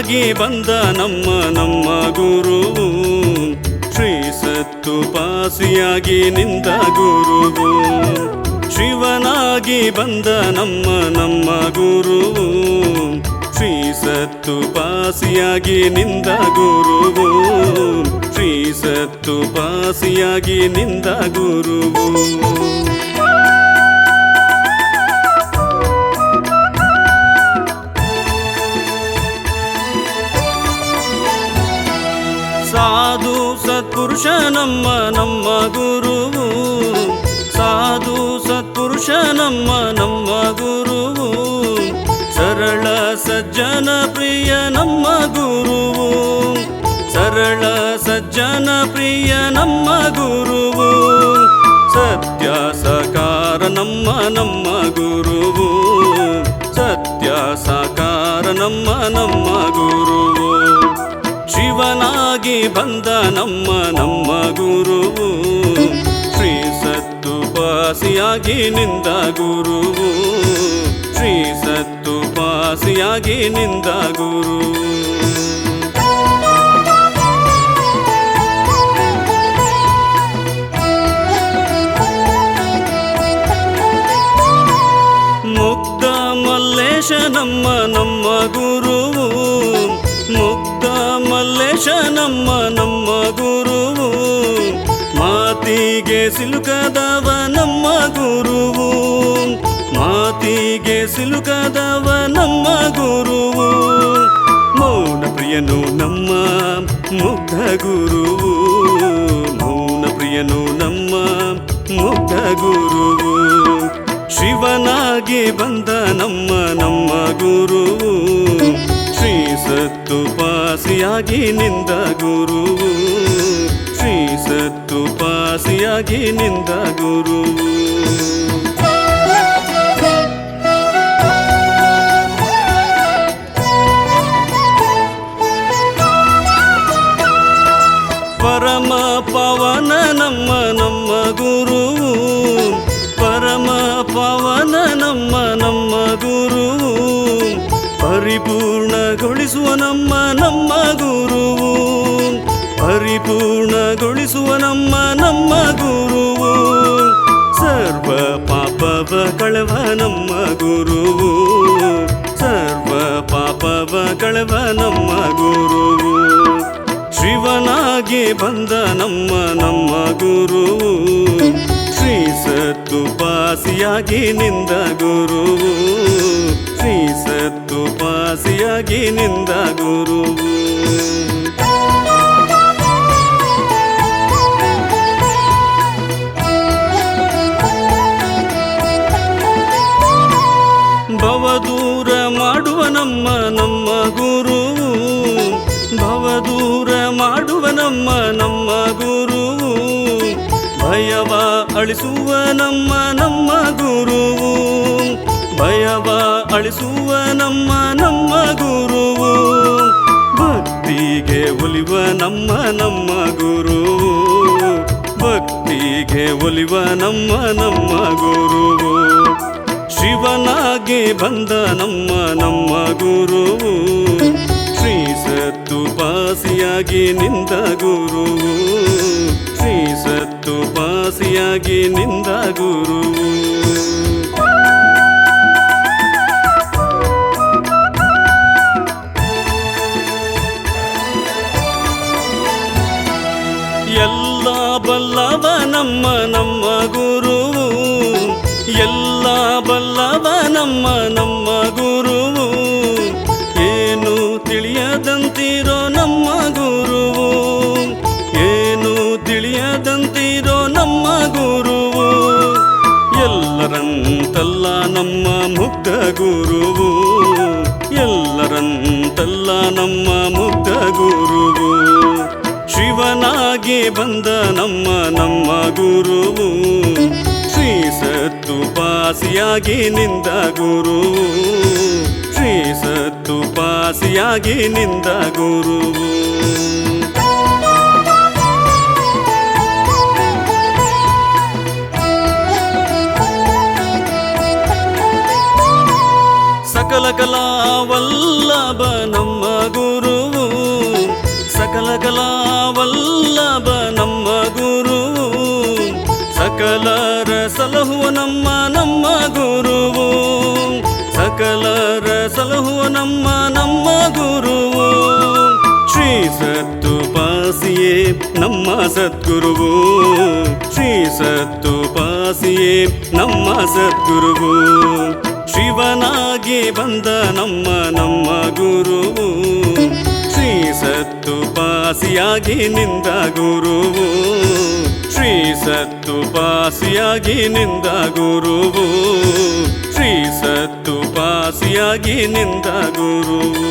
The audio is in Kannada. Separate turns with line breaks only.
ಶಿವನಾಗಿ ಬಂದ ನಮ್ಮ ಗುರುವು, ಶ್ರೀ ಸತ್ತುಪಾಸಿಯಾಗಿ ನಿಂದ ಗುರುವು. ಶಿವನಾಗಿ ಬಂದ ನಮ್ಮ ಗುರುವು, ಶ್ರೀ ಸತ್ತುಪಾಸಿಯಾಗಿ ನಿಂದ ಗುರುವು. ಶ್ರೀ ಸತ್ತುಪಾಸಿಯಾಗಿ ನಿಂದ ಗುರುವು. ಸಾಧು ಸತ್ಪುರುಷ ನಮ್ಮ ಗುರುವು, ಸಾಧು ಸತ್ಪುರುಷ ನಮ್ಮ ಗುರುವು. ಸರಳ ಸಜ್ಜನ ಪ್ರಿಯ ನಮ್ಮ ಗುರುವು, ಸರಳ ಸಜ್ಜನ ಪ್ರಿಯ ನಮ್ಮ ಗುರುವು. ಸತ್ಯ ಸಾಕಾರ ನಮ್ಮ ಗುರುವು, ಸತ್ಯ ಸಾಕಾರ ನಮ್ಮ ಗುರುವು. ಶಿವನಾಗಿ ಬಂದ ನಮ್ಮ ಗುರುವು, ಶ್ರೀ ಸತ್ತುಪಾಸಿಯಾಗಿ ನಿಂದ ಗುರುವು. ಶ್ರೀ ಸತ್ತುಪಾಸಿಯಾಗಿ ನಿಂದ ಗುರುವು. ಮುಕ್ತ ಮಲ್ಲೇಶ ನಮ್ಮ ಗುರುವು, ಮುಕ್ತ ಮಲ್ಲೇಶ ನಮ್ಮ ಗುರುವು. ಮಾತಿಗೆ ಸಿಲುಕದವ ನಮ್ಮ ಗುರುವು, ಮಾತಿಗೆ ಸಿಲುಕದವ ನಮ್ಮ ಗುರುವು. ಮೌನ ಪ್ರಿಯನು ನಮ್ಮ ಮುಗ್ಧ ಗುರುವು, ಮೌನ ಪ್ರಿಯನು ನಮ್ಮ ಮುಗ್ಧ ಗುರುವು. ಶಿವನಾಗಿ ಬಂದ ನಮ್ಮ ಗುರುವು, ಶ್ರೀ ಸತ್ತುಪಾಸಿಯಾಗಿ ನಿಂದ ಗುರುವು. ಶ್ರೀ ಸತ್ತುಪಾಸಿಯಾಗಿ ನಿಂದ ಗುರುವು. ಪರಮ ಪವನ ನಮ್ಮ ಗುರುವು, ಪರಮ ಪವನ ನಮ್ಮ ಗುರುವು. ಪರಿಪೂರ್ಣಗೊಳಿಸುವ ನಮ್ಮ ಗುರುವು, ಪರಿಪೂರ್ಣಗೊಳಿಸುವ ನಮ್ಮ ಗುರುವು. ಸರ್ವ ಪಾಪವ ಕಳವ ನಮ್ಮ ಗುರುವು, ಸರ್ವ ಪಾಪವ ಕಳವ ನಮ್ಮ ಗುರುವು. ಶಿವನಾಗಿ ಬಂದ ನಮ್ಮ ಗುರುವು, ಶ್ರೀ ಸತ್ತುಪಾಸಿಯಾಗಿ ನಿಂದ ಗುರುವು. ಶ್ರೀ ಸತ್ತುಪಾಸಿಯಾಗಿ ನಿಂದ ಗುರುವು. ಭವದೂರ ಮಾಡುವ ನಮ್ಮ ಗುರುವು, ಭವದೂರ ಮಾಡುವ ನಮ್ಮ ಗುರುವು. ಭಯವ ಅಳಿಸುವ ನಮ್ಮ ಗುರುವು, ಭಯವ ಅಳಿಸುವ ನಮ್ಮ ಗುರುವು. ಭಕ್ತಿಗೆ ಒಲಿವ ನಮ್ಮ ಗುರುವು, ಭಕ್ತಿಗೆ ಒಲಿವ ನಮ್ಮ ಗುರುವು. ಶಿವನಾಗಿ ಬಂದ ನಮ್ಮ ಗುರುವು, ಶ್ರೀ ಸತ್ತುಪಾಸಿಯಾಗಿ ನಿಂದ ಗುರುವು. ಶ್ರೀ ಸತ್ತುಪಾಸಿಯಾಗಿ ನಿಂದ ಗುರುವು. ಎಲ್ಲ ಬಲ್ಲವ ನಮ್ಮ ಗುರುವು, ಎಲ್ಲ ಬಲ್ಲವ ನಮ್ಮ ಗುರುವು. ಏನು ತಿಳಿಯದಂತಿರೋ ನಮ್ಮ ಗುರುವು, ಏನು ತಿಳಿಯದಂತಿರೋ ನಮ್ಮ ಗುರುವು. ಎಲ್ಲರಂತಲ್ಲ ನಮ್ಮ ಮುಗ್ಧ ಗುರುವು, ಎಲ್ಲರಂತಲ್ಲ ನಮ್ಮ ಮುಗ್ಧ ಗುರುವು. ಶಿವನಾಗಿ ಬಂದ ನಮ್ಮ ಗುರುವು, ಶ್ರೀ ಸತ್ತುಪಾಸಿಯಾಗಿ ನಿಂದ ಗುರುವು. ಶ್ರೀ ಸತ್ತುಪಾಸಿಯಾಗಿ ನಿಂದ ಗುರುವು. ಸಕಲ ಕಲಾ ವಲ್ಲಭ ನಮ್ಮ ಗುರು ಸಲಹುವ ನಮ್ಮ ಗುರುವು, ಸಕಲರ ಸಲಹುವ ನಮ್ಮ ಗುರುವು. ಶ್ರೀ ಸತ್ತುಪಾಸಿಯೇ ನಮ್ಮ ಸದ್ಗುರುವು, ಶ್ರೀ ಸತ್ತುಪಾಸಿಯೇ ನಮ್ಮ ಸದ್ಗುರುವು. ಶಿವನಾಗಿ ಬಂದ ನಮ್ಮ ಗುರುವು, ಶ್ರೀ ಸತ್ತುಪಾಸಿಯಾಗಿ ನಿಂದ ಗುರುವು, ಶ್ರೀ ಸತ್ತುಪಾಸಿಯಾಗಿ ನಿಂದ ಗುರುವು, ಶ್ರೀ ಸತ್ತುಪಾಸಿಯಾಗಿ ನಿಂದ ಗುರುವು.